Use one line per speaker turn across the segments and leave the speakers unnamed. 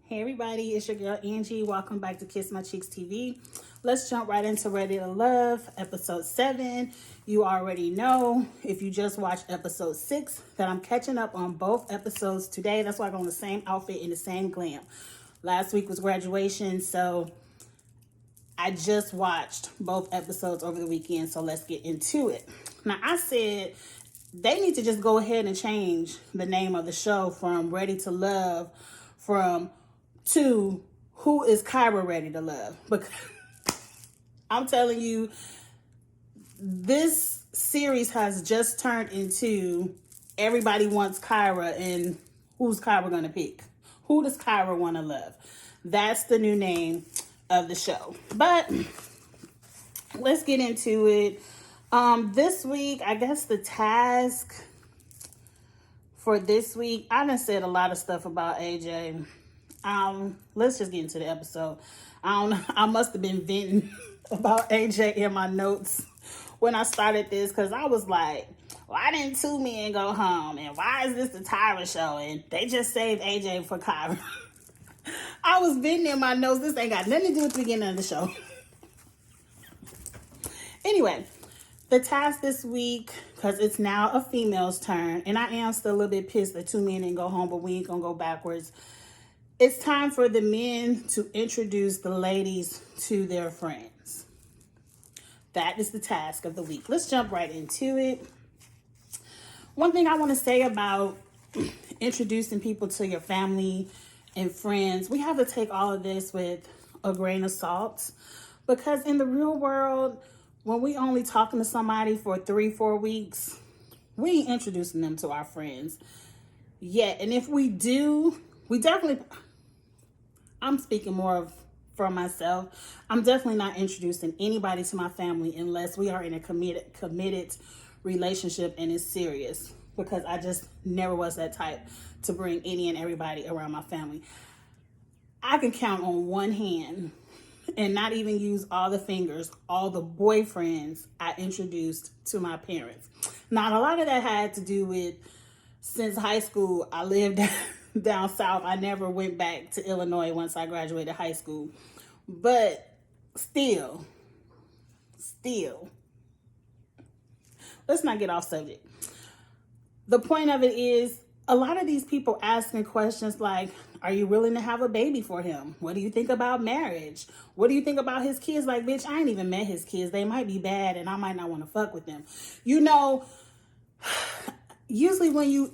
Hey everybody, it's your girl Angie. Welcome back to Kiss My Cheeks TV. Let's jump right into Ready to Love, episode 7. You already know, if you just watched episode 6, that I'm catching up on both episodes today. That's why I got on the same outfit in the same glam. Last week was graduation, so I just watched both episodes over the weekend, so let's get into it. Now, I said they need to just go ahead and change the name of the show from Ready to Love to Who is Kyra Ready to Love? Because I'm telling you, this series has just turned into everybody wants Kyra, and who's Kyra gonna pick? Who does Kyra want to love? That's the new name of the show. But let's get into it. This week, I guess the task for this week, I done said a lot of stuff about AJ. Let's just get into the episode. I must have been venting about AJ in my notes when I started this, because I was like, why didn't two men go home? And why is this the Tyra show? And they just saved AJ for Kyra. I was venting in my notes. This ain't got nothing to do with the beginning of the show. Anyway, the task this week, because it's now a female's turn, and I am still a little bit pissed that two men didn't go home, but we ain't gonna go backwards. It's time for the men to introduce the ladies to their friends. That is the task of the week. Let's jump right into it. One thing I want to say about introducing people to your family and friends, we have to take all of this with a grain of salt, because in the real world, when we only talking to somebody for 3-4 weeks, we ain't introducing them to our friends yet. And if we do, we definitely, I'm speaking more for myself, I'm definitely not introducing anybody to my family unless we are in a committed relationship and it's serious, because I just never was that type to bring any and everybody around my family. I can count on one hand, and not even use all the fingers, all the boyfriends I introduced to my parents. Now, a lot of that had to do with, since high school, I lived down south. I never went back to Illinois once I graduated high school. But still, let's not get off subject. The point of it is, a lot of these people asking questions like, are you willing to have a baby for him? What do you think about marriage? What do you think about his kids? Like, bitch, I ain't even met his kids. They might be bad and I might not want to fuck with them. You know, usually when you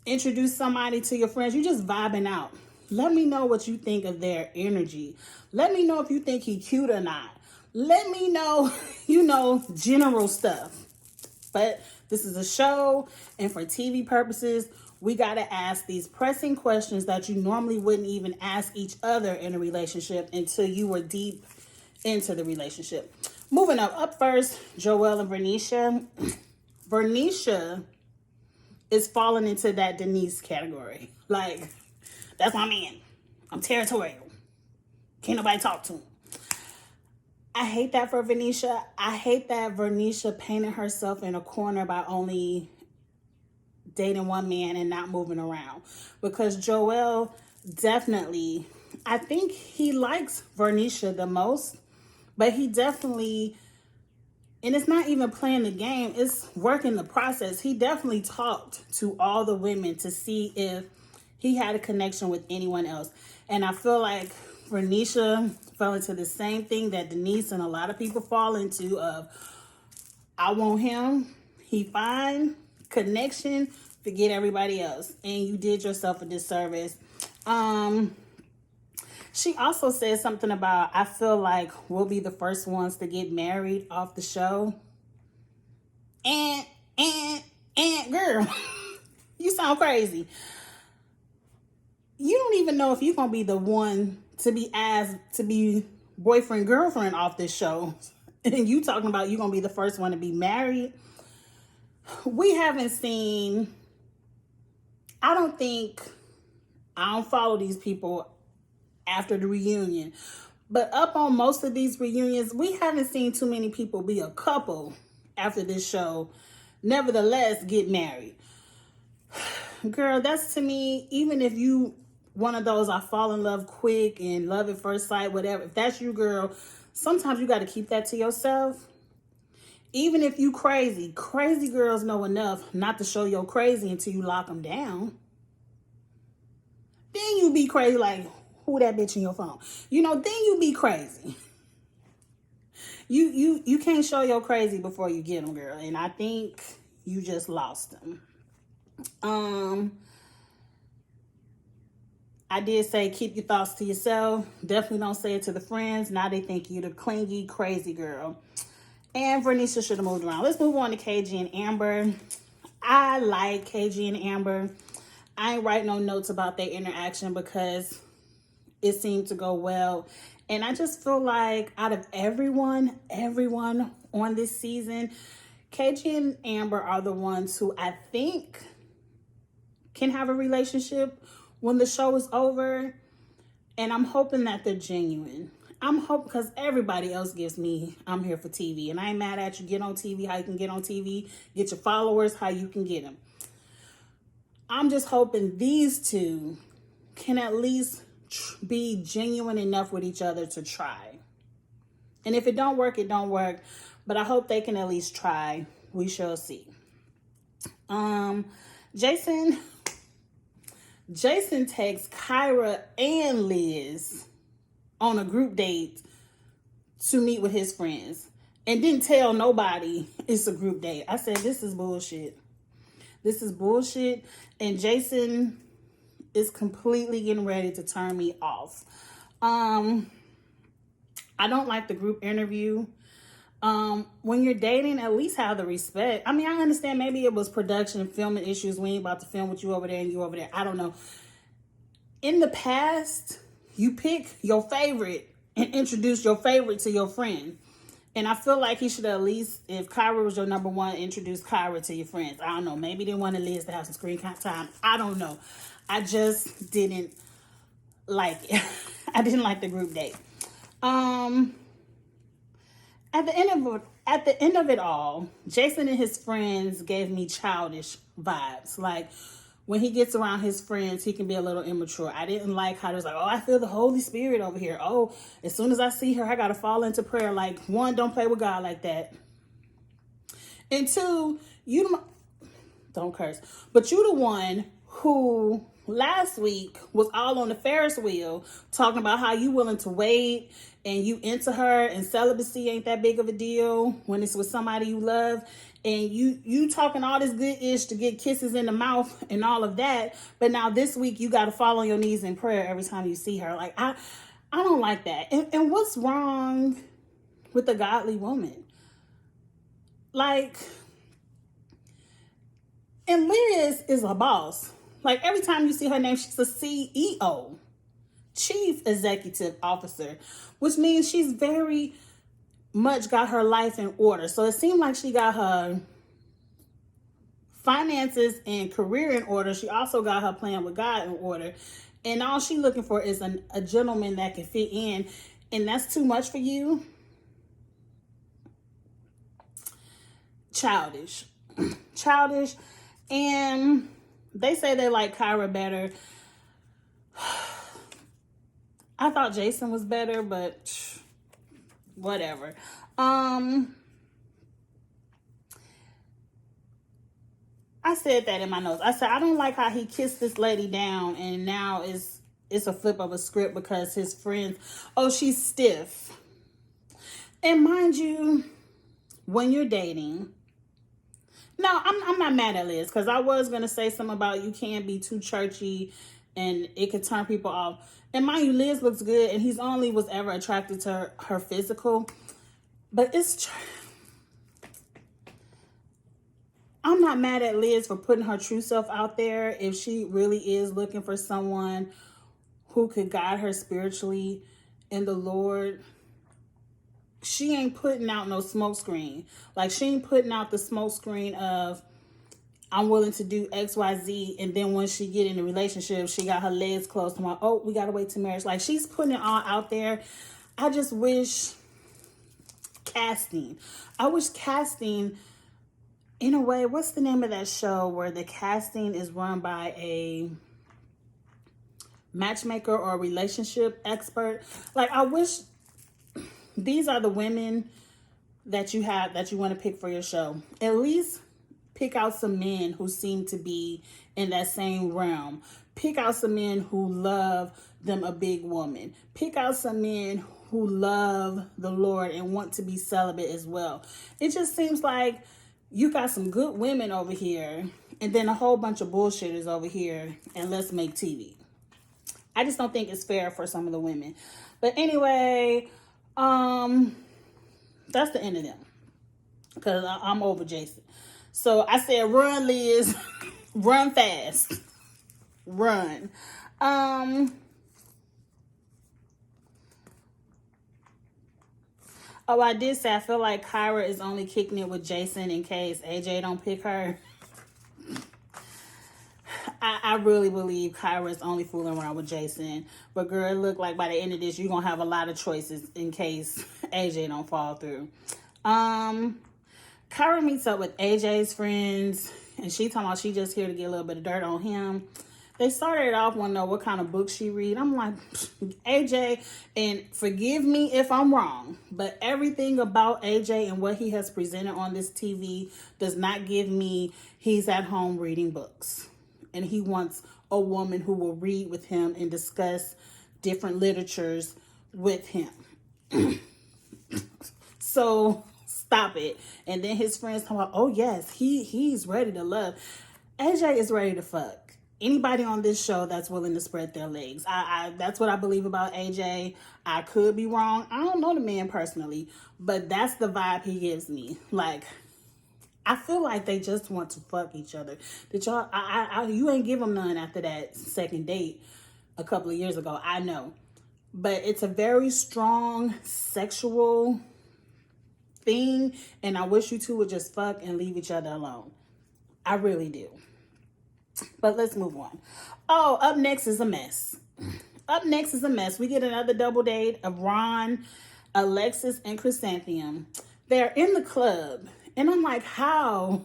introduce somebody to your friends, you just vibing out. Let me know what you think of their energy. Let me know if you think he cute or not. Let me know, general stuff. But this is a show, and for TV purposes, we got to ask these pressing questions that you normally wouldn't even ask each other in a relationship until you were deep into the relationship. Moving up first, Joelle and Vernisha. Vernisha is falling into that Denise category. Like, that's my man. I'm territorial. Can't nobody talk to him. I hate that for Vernisha. I hate that Vernisha painted herself in a corner by only dating one man and not moving around. Because Joel definitely, I think he likes Vernisha the most, but he definitely, and it's not even playing the game, it's working the process. He definitely talked to all the women to see if he had a connection with anyone else. And I feel like Vernisha fell into the same thing that Denise and a lot of people fall into of, I want him, he fine, connection, forget everybody else. And you did yourself a disservice. She also said something about, I feel like we'll be the first ones to get married off the show. And girl, you sound crazy. You don't even know if you're going to be the one to be asked to be boyfriend, girlfriend off this show. And you talking about you're going to be the first one to be married. We haven't seen, I don't follow these people after the reunion. But up on most of these reunions, we haven't seen too many people be a couple after this show, nevertheless get married. Girl, that's to me, even if you one of those I fall in love quick and love at first sight, whatever. If that's you, girl, sometimes you got to keep that to yourself. Even if you crazy, crazy girls know enough not to show your crazy until you lock them down. Then you be crazy like, who that bitch in your phone? You know, then you be crazy. You can't show your crazy before you get them, girl. And I think you just lost them. I did say keep your thoughts to yourself. Definitely don't say it to the friends. Now they think you the clingy, crazy girl. And Vernisha should have moved around. Let's move on to KG and Amber. I like KG and Amber. I ain't write no notes about their interaction because it seemed to go well. And I just feel like out of everyone on this season, KG and Amber are the ones who I think can have a relationship when the show is over. And I'm hoping that they're genuine. I'm hoping, because everybody else gives me, I'm here for TV. And I ain't mad at you. Get on TV, how you can get on TV. Get your followers, how you can get them. I'm just hoping these two can at least be genuine enough with each other to try. And if it don't work, it don't work. But I hope they can at least try. We shall see. Jason takes Kyra and Liz on a group date to meet with his friends and didn't tell nobody it's a group date. I said, this is bullshit. This is bullshit. And Jason is completely getting ready to turn me off. I don't like the group interview. When you're dating, at least have the respect. I mean, I understand maybe it was production, filming issues. We ain't about to film with you over there and you over there. I don't know. In the past, you pick your favorite and introduce your favorite to your friend. And I feel like he should at least, if Kyra was your number one, introduce Kyra to your friends. I don't know. Maybe they wanted Liz to have some screen time. I don't know. I just didn't like it. I didn't like the group date. At the end of it all, Jason and his friends gave me childish vibes. Like, when he gets around his friends, he can be a little immature. I didn't like how there's like, oh, I feel the Holy Spirit over here. Oh, as soon as I see her, I got to fall into prayer. Like, one, don't play with God like that. And two, don't curse, but you the one who last week was all on the Ferris wheel talking about how you willing to wait and you into her and celibacy ain't that big of a deal when it's with somebody you love. And you talking all this good ish to get kisses in the mouth and all of that. But now this week you got to fall on your knees in prayer every time you see her. Like, I don't like that. And what's wrong with a godly woman? Like, and Liz is a boss. Like, every time you see her name, she's a CEO, Chief Executive Officer, which means she's very much got her life in order. So it seemed like she got her finances and career in order. She also got her plan with God in order. And all she's looking for is a gentleman that can fit in. And that's too much for you? Childish. Childish. And they say they like Kyra better. I thought Jason was better, but whatever. I said that in my notes. I said, I don't like how he kissed this lady down and now it's a flip of a script because his friends, oh, she's stiff. And mind you, when you're dating, no, I'm not mad at Liz because I was going to say something about you can't be too churchy and it could turn people off. And mind you, Liz looks good and he's only was ever attracted to her physical. But I'm not mad at Liz for putting her true self out there if she really is looking for someone who could guide her spiritually in the Lord. She ain't putting out no smoke screen. Like, she ain't putting out the smoke screen of I'm willing to do X, Y, Z. And then when she get in a relationship, she got her legs closed. I'm like, oh, we got to wait till marriage. Like, she's putting it all out there. I just wish casting. I wish casting, in a way, what's the name of that show where the casting is run by a matchmaker or a relationship expert. Like, I wish these are the women that you have that you want to pick for your show. At least pick out some men who seem to be in that same realm. Pick out some men who love them a big woman. Pick out some men who love the Lord and want to be celibate as well. It just seems like you got some good women over here and then a whole bunch of bullshitters over here, and let's make TV. I just don't think it's fair for some of the women. But anyway, that's the end of them, because I'm over Jason. So I said, run, Liz. Run fast. Run. Oh, I did say I feel like Kyra is only kicking it with Jason in case AJ don't pick her. I really believe Kyra is only fooling around with Jason. But girl, it look like by the end of this, you're going to have a lot of choices in case AJ don't fall through. Kyra meets up with AJ's friends, and she talking about she just here to get a little bit of dirt on him. They started off wanting to know what kind of books she read. I'm like, AJ, and forgive me if I'm wrong, but everything about AJ and what he has presented on this TV does not give me he's at home reading books. And he wants a woman who will read with him and discuss different literatures with him. So stop it. And then his friends talk about, oh yes, he's ready to love. AJ is ready to fuck anybody on this show that's willing to spread their legs. I that's what I believe about AJ. I could be wrong. I don't know the man personally, but that's the vibe he gives me. Like, I feel like they just want to fuck each other. Did y'all? You ain't give them none after that second date a couple of years ago. I know, but it's a very strong sexual thing, and I wish you two would just fuck and leave each other alone. I really do. But let's move on. Oh, up next is a mess. Up next is a mess. We get another double date of Ron, Alexis, and Chrysanthemum. They're in the club. And I'm like, how?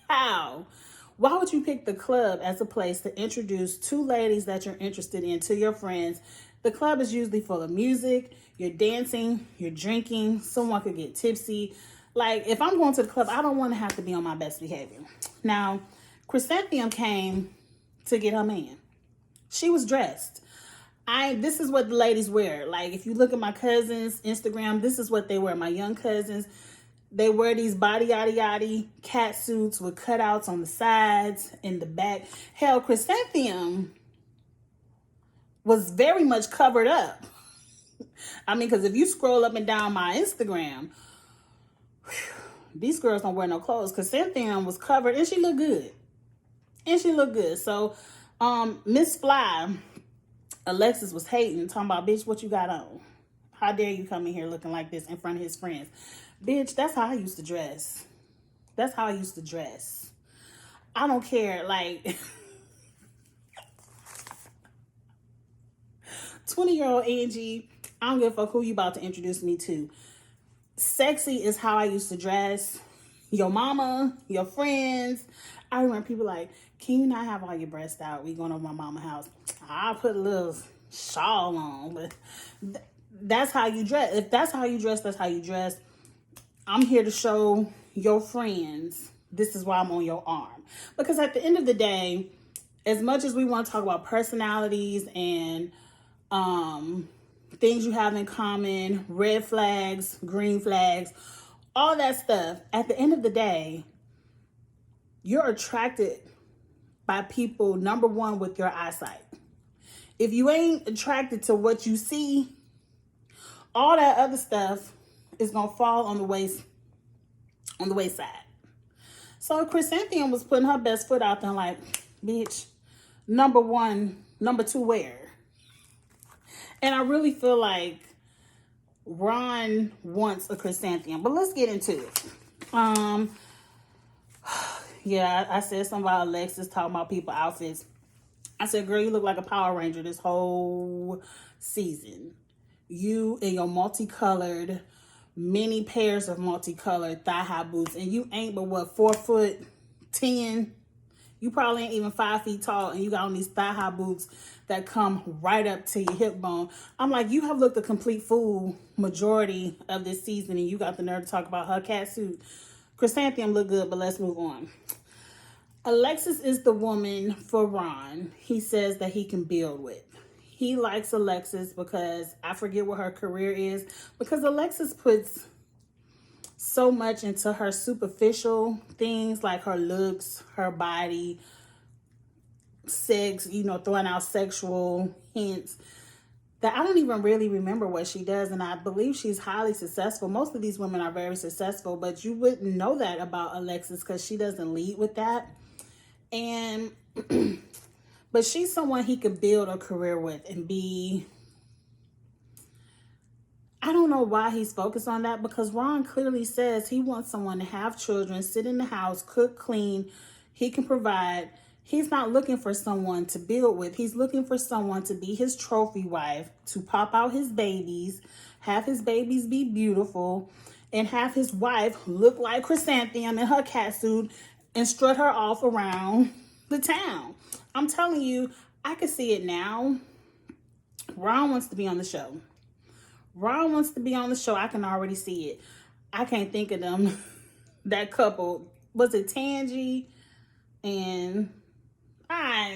How? Why would you pick the club as a place to introduce two ladies that you're interested in to your friends? The club is usually full of music. You're dancing. You're drinking. Someone could get tipsy. Like, if I'm going to the club, I don't want to have to be on my best behavior. Now, Chrysanthemum came to get her man. She was dressed. This is what the ladies wear. Like, if you look at my cousins' Instagram, this is what they wear. My young cousins, they wear these body yaddy yaddy cat suits with cutouts on the sides and the back. Hell, Chrysanthemum was very much covered up. I mean, because if you scroll up and down my Instagram, these girls don't wear no clothes. Chrysanthemum was covered and she looked good. So, Miss Fly, Alexis was hating, talking about, bitch, what you got on? How dare you come in here looking like this in front of his friends? Bitch, that's how I used to dress. I don't care. Like, 20-year-old Angie, I don't give a fuck who you about to introduce me to. Sexy is how I used to dress. Your mama, your friends. I remember people like, can you not have all your breasts out? We going over my mama's house. I'll put a little shawl on. But that's how you dress. If that's how you dress, that's how you dress. I'm here to show your friends this is why I'm on your arm. Because at the end of the day, as much as we want to talk about personalities and things you have in common, red flags, green flags, all that stuff, at the end of the day, you're attracted by people, number one, with your eyesight. If you ain't attracted to what you see, all that other stuff is gonna fall on the wayside. So Chrysanthemum was putting her best foot out there, like, bitch, number one, number two, where? And I really feel like Ron wants a Chrysanthemum, but let's get into it. Yeah, I said something about Alexis talking about people outfits. I said, girl, you look like a Power Ranger this whole season. You in your multicolored, many pairs of multicolored thigh-high boots, and you ain't but what, 4'10". You probably ain't even 5 feet tall, and you got on these thigh-high boots that come right up to your hip bone. I'm like, you have looked a complete fool majority of this season, and you got the nerve to talk about her cat suit. Chrysanthemum look good, but let's move on. Alexis is the woman for Ron. He says that he can build with. He likes Alexis because I forget what her career is, because Alexis puts so much into her superficial things, like her looks, her body, sex, throwing out sexual hints, that I don't even really remember what she does. And I believe she's highly successful. Most of these women are very successful, but you wouldn't know that about Alexis because she doesn't lead with that. And but she's someone he could build a career with and be. I don't know why he's focused on that, because Ron clearly says he wants someone to have children, sit in the house, cook, clean. He can provide. He's not looking for someone to build with. He's looking for someone to be his trophy wife, to pop out his babies, have his babies be beautiful, and have his wife look like Chrysanthemum in her catsuit and strut her off around the town. I'm telling you, I can see it now. Ron wants to be on the show. Ron wants to be on the show. I can already see it. I can't think of them. That couple. Was it Tangi and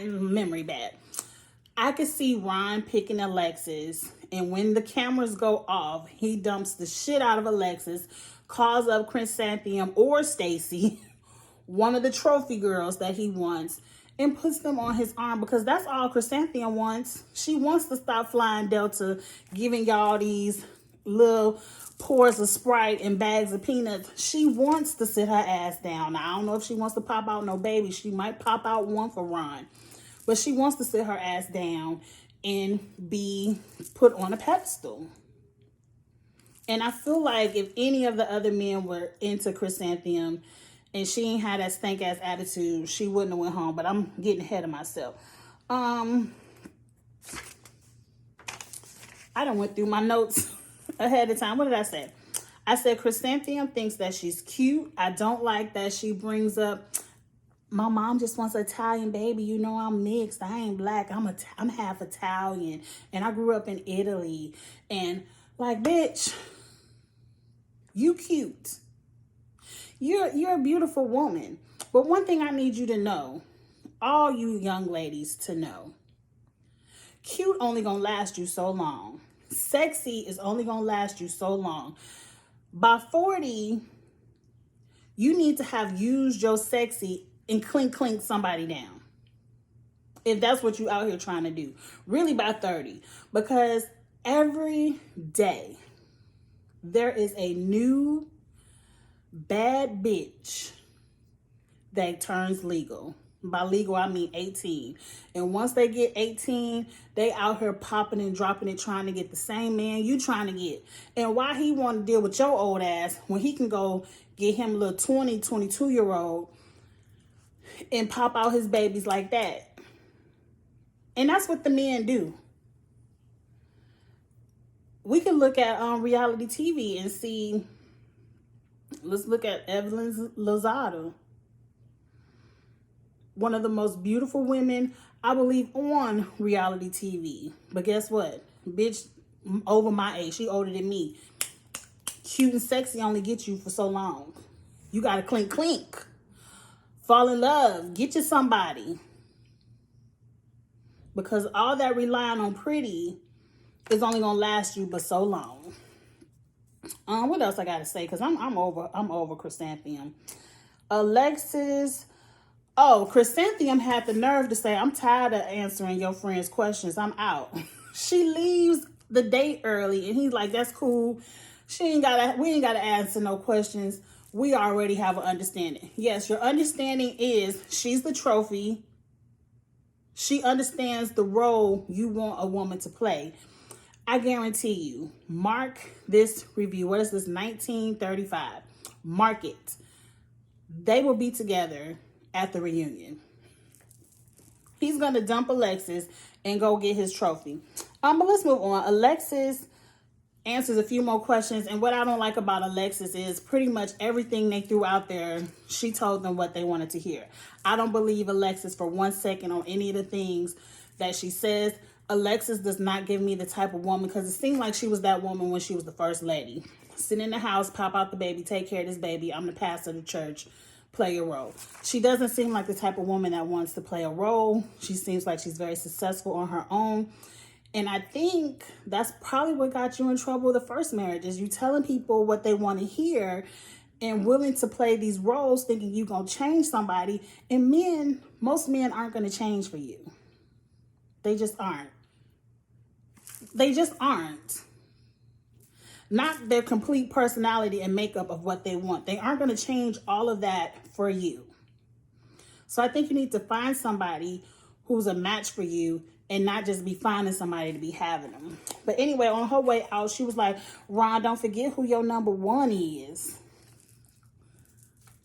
memory bad. I could see Ron picking Alexis, and when the cameras go off, he dumps the shit out of Alexis, calls up Chrysanthemum or Stacy, one of the trophy girls that he wants, and puts them on his arm, because that's all Chrysanthemum wants. She wants to stop flying Delta, giving y'all these little pours of Sprite and bags of peanuts. She wants to sit her ass down. Now, I don't know if she wants to pop out no baby. She might pop out one for Ron. But she wants to sit her ass down and be put on a pedestal. And I feel like if any of the other men were into Chrysanthemum and she ain't had that stank ass attitude, she wouldn't have went home. But I'm getting ahead of myself. I done went through my notes ahead of time. What did I say? I said Chrysanthemum thinks that she's cute. I don't like that she brings up, my mom just wants an Italian baby. You know, I'm mixed. I ain't black. I'm half Italian. And I grew up in Italy. And like, bitch, you cute. You're a beautiful woman. But one thing I need you to know, all you young ladies to know, cute only gonna last you so long. Sexy is only gonna last you so long. By 40, you need to have used your sexy and clink somebody down. If that's what you out here trying to do. Really by 30. Because every day there is a new bad bitch that turns legal. By legal, I mean 18. And once they get 18, they out here popping and dropping it, trying to get the same man you trying to get. And why he want to deal with your old ass when he can go get him a little 20, 22-year-old and pop out his babies like that. And that's what the men do. We can look at reality TV and see, let's look at Evelyn Lozada. One of the most beautiful women, I believe, on reality TV. But guess what? Bitch, over my age. She older than me. Cute and sexy only get you for so long. You got to clink. Fall in love. Get you somebody. Because all that relying on pretty is only going to last you but so long. What else I got to say? Because I'm over Chrysanthemum. Alexis. Oh, Chrysanthemum had the nerve to say, I'm tired of answering your friends' questions. I'm out. She leaves the date early, and he's like, that's cool. We ain't gotta answer no questions. We already have an understanding. Yes, your understanding is she's the trophy. She understands the role you want a woman to play. I guarantee you, mark this review. What is this, 1935? Mark it. They will be together at the reunion. He's going to dump Alexis and go get his trophy. But let's move on. Alexis answers a few more questions. And what I don't like about Alexis is pretty much everything they threw out there, she told them what they wanted to hear. I don't believe Alexis for 1 second on any of the things that she says. Alexis does not give me the type of woman, because it seemed like she was that woman when she was the first lady. Sit in the house, pop out the baby, take care of this baby. I'm the pastor of the church. Play a role. She doesn't seem like the type of woman that wants to play a role. She seems like she's very successful on her own. And I think that's probably what got you in trouble the first marriage, is you telling people what they want to hear and willing to play these roles thinking you're going to change somebody. And most men aren't going to change for you. They just aren't. They just aren't. Not their complete personality and makeup of what they want. They aren't going to change all of that for you. So I think you need to find somebody who's a match for you and not just be finding somebody to be having them. But anyway, on her way out, she was like, Ron, don't forget who your number one is.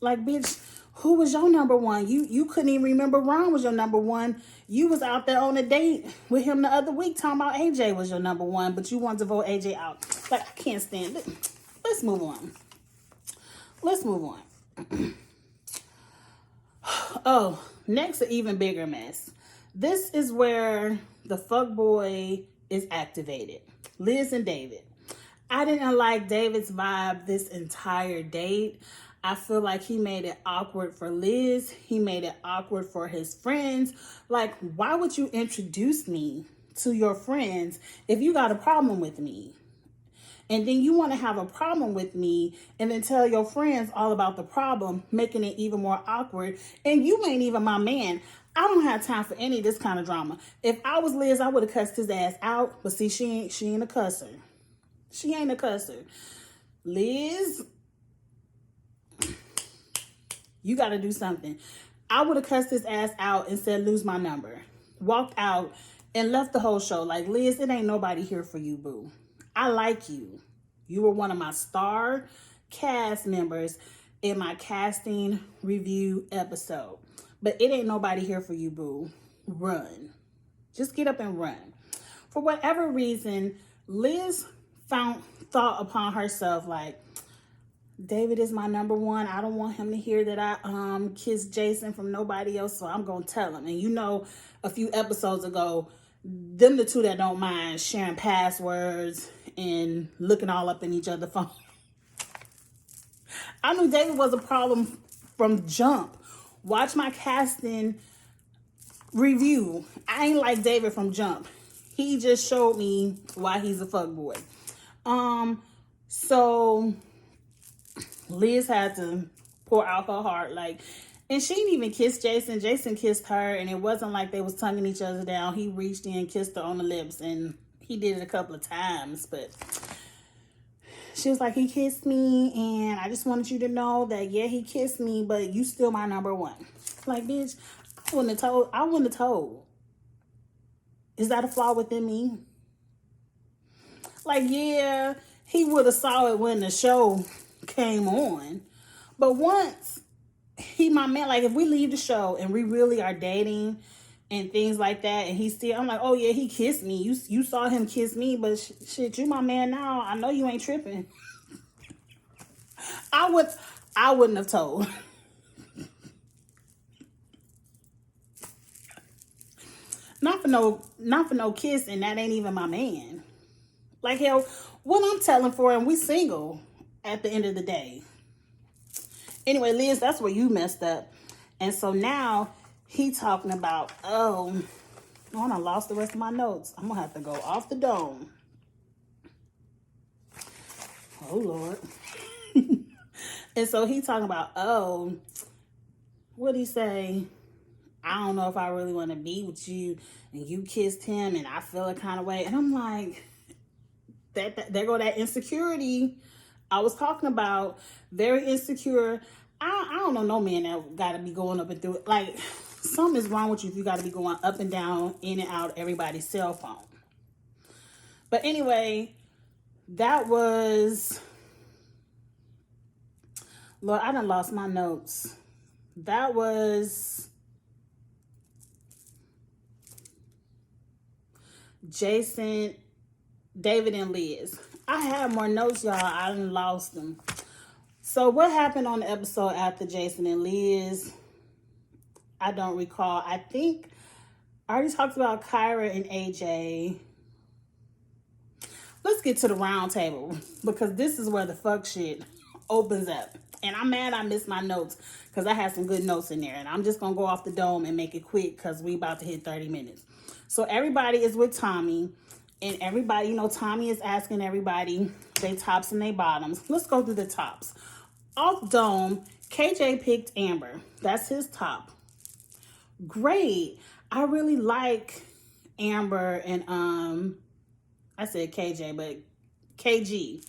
Like, bitch, who was your number one? You couldn't even remember Ron was your number one. You was out there on a date with him the other week talking about AJ was your number one, but you wanted to vote AJ out. Like, I can't stand it. Let's move on. Let's move on. Oh, next, an even bigger mess. This is where the fuckboy is activated. Liz and David. I didn't like David's vibe this entire date. I feel like he made it awkward for Liz. He made it awkward for his friends. Like, why would you introduce me to your friends if you got a problem with me? And then you want to have a problem with me and then tell your friends all about the problem, making it even more awkward. And you ain't even my man. I don't have time for any of this kind of drama. If I was Liz, I would have cussed his ass out. But see, she ain't a cusser. She ain't a cusser. Liz, you got to do something. I would have cussed his ass out and said, lose my number. Walked out and left the whole show. Like, Liz, it ain't nobody here for you, boo. I like you. You were one of my star cast members in my casting review episode. But it ain't nobody here for you, boo. Run. Just get up and run. For whatever reason, Liz thought upon herself like, David is my number one. I don't want him to hear that I kissed Jason from nobody else, so I'm going to tell him. And you know, a few episodes ago, them the two that don't mind sharing passwords and looking all up in each other's phone. I knew David was a problem from jump. Watch my casting review. I ain't like David from jump. He just showed me why he's a fuckboy. So Liz had to pour out her heart, like, and she didn't even kiss Jason. Jason kissed her, and it wasn't like they was tonguing each other down. He reached in, kissed her on the lips, and he did it a couple of times, but she was like, he kissed me, and I just wanted you to know that, yeah, he kissed me, but you still my number one. Like, bitch, I wouldn't have told. Is that a flaw within me? Like, yeah, he would have saw it when the show came on. But once he my man, like, if we leave the show and we really are dating and things like that, and I'm like, oh yeah, he kissed me. You saw him kiss me, but shit, you my man now. I know you ain't tripping. I wouldn't have told. Not for no kiss, and that ain't even my man. Like, hell, what I'm telling for, and we single at the end of the day. Anyway, Liz, that's where you messed up. And so now he talking about, I lost the rest of my notes. I'm going to have to go off the dome. Oh, Lord. And so he talking about, what'd he say? I don't know if I really want to be with you. And you kissed him and I feel a kind of way. And I'm like, there go that insecurity I was talking about. Very insecure. I don't know no man that got to be going up and through it. Like, something is wrong with you if you got to be going up and down, in and out everybody's cell phone. But anyway, that was... Lord, I done lost my notes. That was Jason, David, and Liz. I had more notes, y'all. I done lost them. So what happened on the episode after Jason and Liz? I don't recall. I think I already talked about Kyra and AJ. Let's get to the round table because this is where the fuck shit opens up. And I'm mad I missed my notes because I had some good notes in there. And I'm just going to go off the dome and make it quick because we about to hit 30 minutes. So everybody is with Tommy. And everybody, you know, Tommy is asking everybody they tops and they bottoms. Let's go through the tops. Off dome, KJ picked Amber. That's his top. Great. I really like Amber and I said KJ, but KG.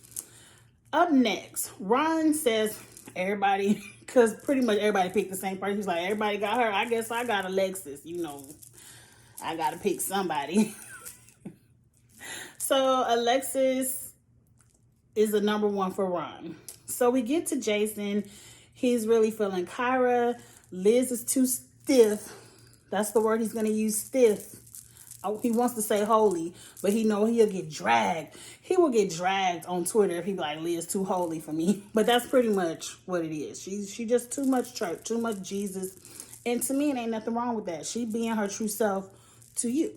Up next, Ron says everybody, because pretty much everybody picked the same person. He's like, everybody got her. I guess I got Alexis. You know, I got to pick somebody. So Alexis is the number one for Ron. So we get to Jason. He's really feeling Kyra. Liz is too stiff. That's the word he's going to use, stiff. Oh, he wants to say holy, but he know he'll get dragged. He will get dragged on Twitter if he be like, Liz too holy for me. But that's pretty much what it is. She just too much church, too much Jesus. And to me, it ain't nothing wrong with that. She being her true self to you.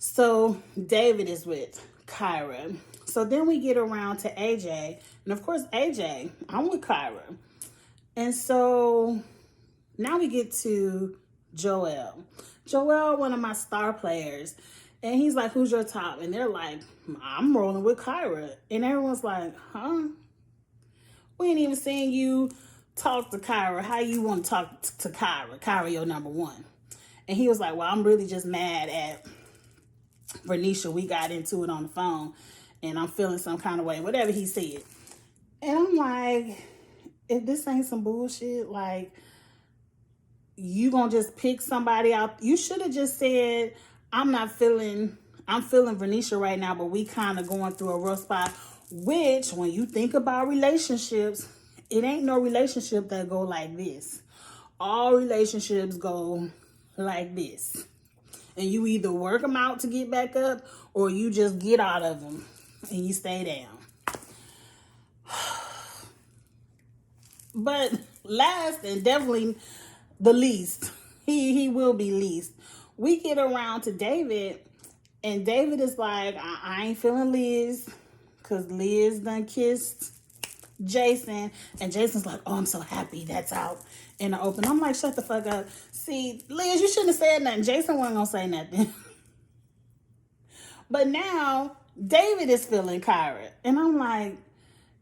So David is with Kyra. So then we get around to AJ. And of course, AJ, I'm with Kyra. And so now we get to Joel. Joel, one of my star players. And he's like, who's your top? And they're like, I'm rolling with Kyra. And everyone's like, huh? We ain't even seen you talk to Kyra. How you want to talk to Kyra? Kyra, your number one. And he was like, well, I'm really just mad at Vernisha. We got into it on the phone. And I'm feeling some kind of way. Whatever he said. And I'm like, if this ain't some bullshit, like, you gonna just pick somebody out? You should have just said, I'm feeling Vernisha right now, but we kind of going through a rough spot. Which, when you think about relationships, it ain't no relationship that go like this. All relationships go like this. And you either work them out to get back up, or you just get out of them and you stay down. But last and definitely the least, he will be least. We get around to David, and David is like, I ain't feeling Liz, because Liz done kissed Jason, and Jason's like, oh, I'm so happy that's out in the open. I'm like, shut the fuck up. See, Liz, you shouldn't have said nothing. Jason wasn't gonna say nothing. But now David is feeling Kyra, and I'm like,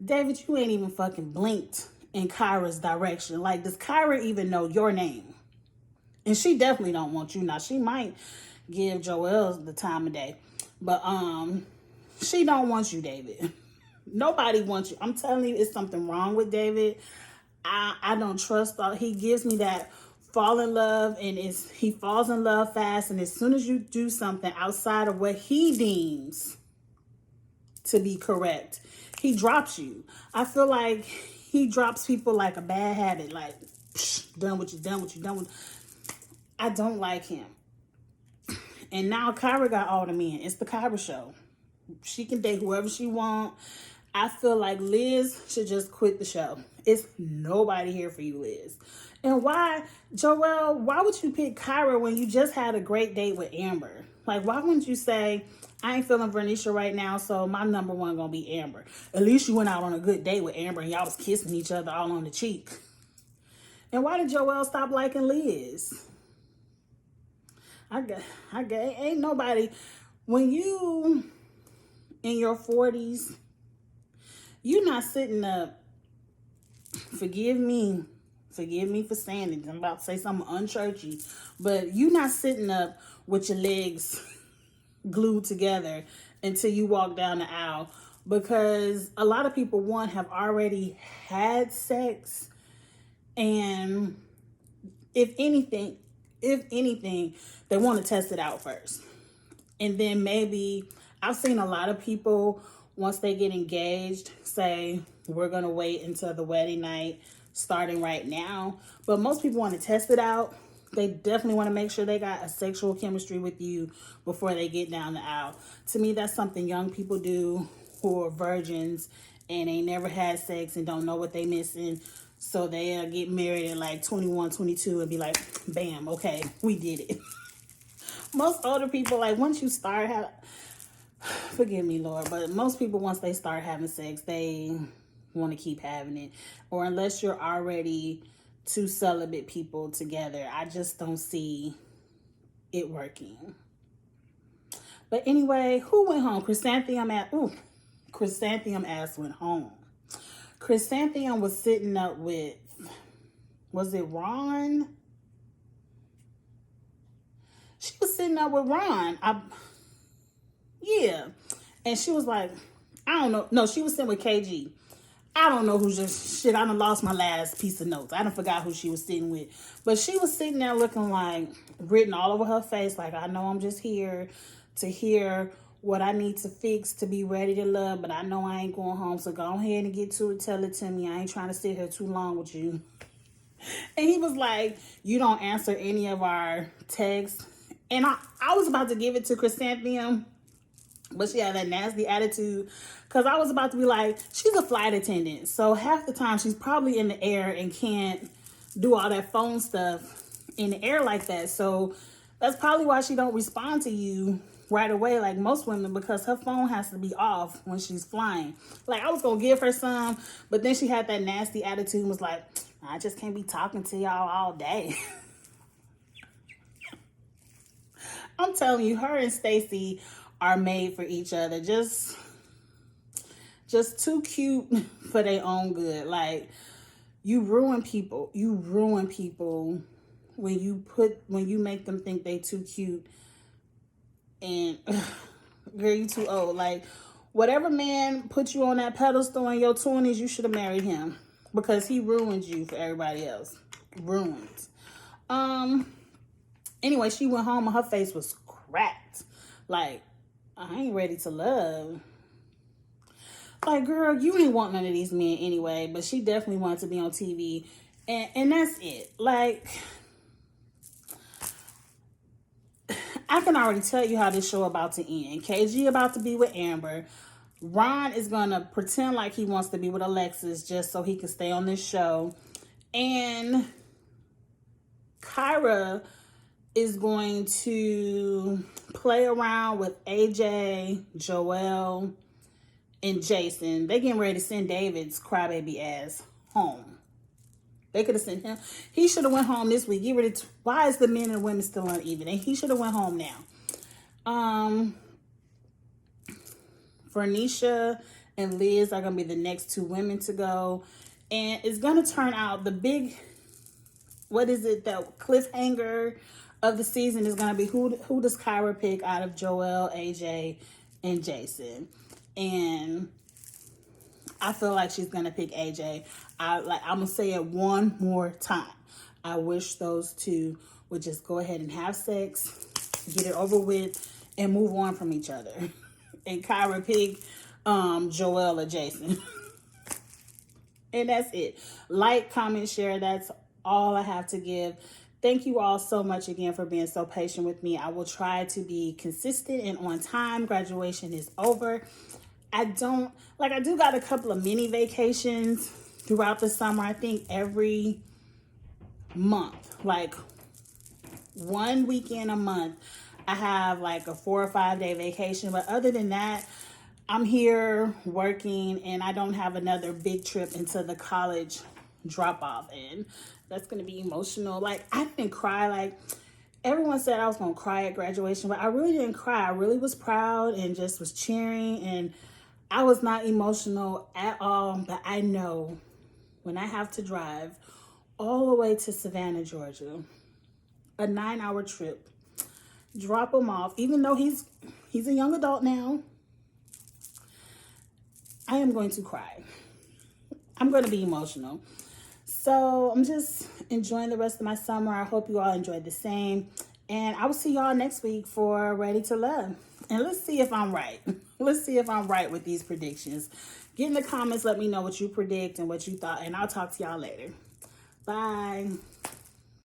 David, you ain't even fucking blinked in Kyra's direction. Like, does Kyra even know your name? And she definitely don't want you. Now, she might give Joel the time of day, but she don't want you, David. Nobody wants you. I'm telling you, it's something wrong with David. I don't trust. He gives me that fall in love, and he falls in love fast, and as soon as you do something outside of what he deems to be correct, he drops you. I feel like he drops people like a bad habit, like, done what you done. I don't like him. And now Kyra got all the men. It's the Kyra show. She can date whoever she want. I feel like Liz should just quit the show. It's nobody here for you, Liz. And why, Joel, why would you pick Kyra when you just had a great date with Amber? Like, why wouldn't you say, I ain't feeling Vernisha right now, so my number one gonna be Amber. At least you went out on a good date with Amber and y'all was kissing each other all on the cheek. And why did Joel stop liking Liz? I get, ain't nobody, when you in your 40s, you not sitting up, forgive me for saying it, I'm about to say something unchurchy, but you not sitting up with your legs glued together until you walk down the aisle, because a lot of people, one, have already had sex, and if anything, they want to test it out first. And then maybe, I've seen a lot of people, once they get engaged, say, we're going to wait until the wedding night, starting right now. But most people want to test it out. They definitely want to make sure they got a sexual chemistry with you before they get down the aisle. To me, that's something young people do. who are virgins and ain't never had sex and don't know what they missing. So they'll get married at like 21, 22 and be like, bam, okay, we did it. Most older people, like once you start having, forgive me, Lord, but most people, once they start having sex, they want to keep having it. Or unless you're already two celibate people together, I just don't see it working. But anyway, who went home? Chrysanthemum ass went home. Chrysanthemum was sitting up with, was it Ron? She was sitting up with Ron. Yeah. And she was like, I don't know. No, she was sitting with KG. I don't know who just, shit, I done lost my last piece of notes. I done forgot who she was sitting with. But she was sitting there looking like, written all over her face, like, I know I'm just here to hear what I need to fix to be ready to love, but I know I ain't going home, so go ahead and get to it, tell it to me. I ain't trying to sit here too long with you. And he was like, you don't answer any of our texts. And I was about to give it to Chrysanthemum, but she had that nasty attitude, because I was about to be like, she's a flight attendant, so half the time she's probably in the air and can't do all that phone stuff in the air like that. So that's probably why she don't respond to you right away like most women, because her phone has to be off when she's flying. Like, I was gonna give her some, but then she had that nasty attitude and was like, I just can't be talking to y'all all day. I'm telling you, her and Stacy are made for each other. Just too cute for their own good. Like, you ruin people. You ruin people when you make them think they too cute. And girl, you too old. Like, whatever man put you on that pedestal in your 20s, you should have married him, because he ruined you for everybody else. Ruined. Anyway, she went home and her face was cracked. Like, I ain't ready to love. Like, girl, you ain't want none of these men anyway, but she definitely wanted to be on TV. And that's it. Like, I can already tell you how this show about to end. KG about to be with Amber. Ron is going to pretend like he wants to be with Alexis just so he can stay on this show. And Kyra is going to play around with AJ, Joel, and Jason. They getting ready to send David's crybaby ass home. They could have sent him. He should have went home this week. Get ready to, why is the men and women still uneven? And he should have went home now. Fernisha and Liz are going to be the next two women to go. And it's going to turn out the big, what is it, that cliffhanger of the season is going to be who does Kyra pick out of Joel, AJ, and Jason. And I feel like she's going to pick AJ. I'm going to say it one more time. I wish those two would just go ahead and have sex, get it over with, and move on from each other. And Kyra pick Joel or Jason. And that's it. Like, comment, share. That's all I have to give. Thank you all so much again for being so patient with me. I will try to be consistent and on time. Graduation is over. I do got a couple of mini vacations throughout the summer. I think every month, like 1 weekend a month, I have like a 4 or 5 day vacation. But other than that, I'm here working and I don't have another big trip into the college drop off. And that's going to be emotional. Like, I didn't cry. Like, everyone said I was going to cry at graduation, but I really didn't cry. I really was proud and just was cheering, and I was not emotional at all. But I know when I have to drive all the way to Savannah, Georgia, a 9-hour trip, drop him off, even though he's a young adult now, I am going to cry. I'm going to be emotional. So I'm just enjoying the rest of my summer. I hope you all enjoyed the same. And I will see y'all next week for Ready to Love. And let's see if I'm right. Let's see if I'm right with these predictions. Get in the comments. Let me know what you predict and what you thought. And I'll talk to y'all later. Bye.